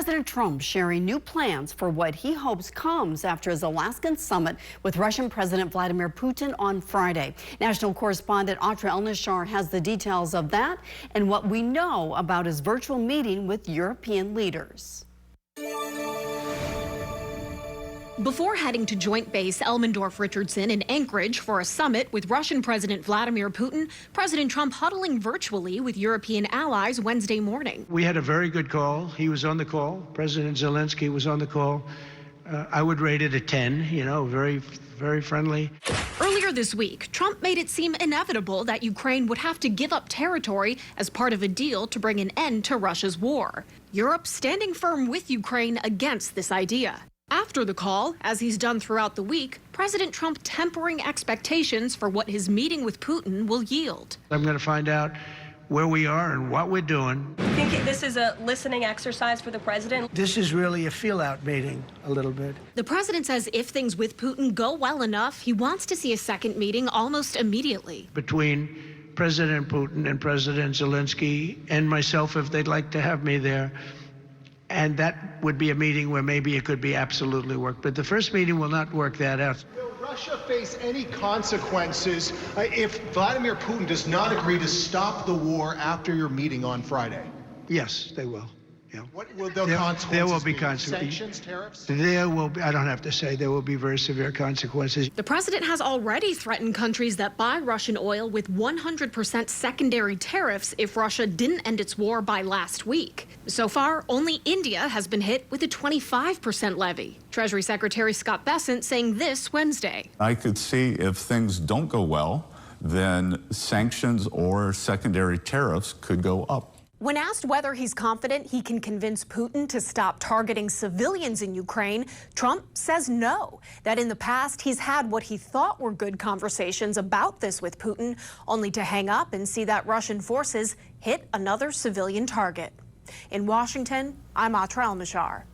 President Trump sharing new plans for what he hopes comes after his Alaskan summit with Russian President Vladimir Putin on Friday. National correspondent Atra Elnashar has the details of that and what we know about his virtual meeting with European leaders. Before heading to Joint Base Elmendorf-Richardson in Anchorage for a summit with Russian President Vladimir Putin, President Trump huddling virtually with European allies Wednesday morning. We had a very good call. He was on the call. President Zelenskyy was on the call. I would rate it a 10, very, very friendly. Earlier this week, Trump made it seem inevitable that Ukraine would have to give up territory as part of a deal to bring an end to Russia's war. Europe standing firm with Ukraine against this idea. After the call, as he's done throughout the week, President Trump tempering expectations for what his meeting with Putin will yield. I'm going to find out where we are and what we're doing. You think this is a listening exercise for the president? This is really a feel-out meeting, a little bit. The president says if things with Putin go well enough, he wants to see a second meeting almost immediately. Between President Putin and President Zelenskyy and myself, if they'd like to have me there. And that would be a meeting where maybe it could be absolutely work. But the first meeting will not work that out. Will Russia face any consequences if Vladimir Putin does not agree to stop the war after your meeting on Friday? Yes, they will. Yeah. What will the consequences There will be be? consequences. Sanctions, tariffs? There will be, I don't have to say, there will be very severe consequences. The president has already threatened countries that buy Russian oil with 100% secondary tariffs if Russia didn't end its war by last week. So far, only India has been hit with a 25% levy. Treasury Secretary Scott Bessent saying this Wednesday. I could see if things don't go well, then sanctions or secondary tariffs could go up. When asked whether he's confident he can convince Putin to stop targeting civilians in Ukraine, Trump says no, that in the past he's had what he thought were good conversations about this with Putin, only to hang up and see that Russian forces hit another civilian target. In Washington, I'm Atra Elnashar.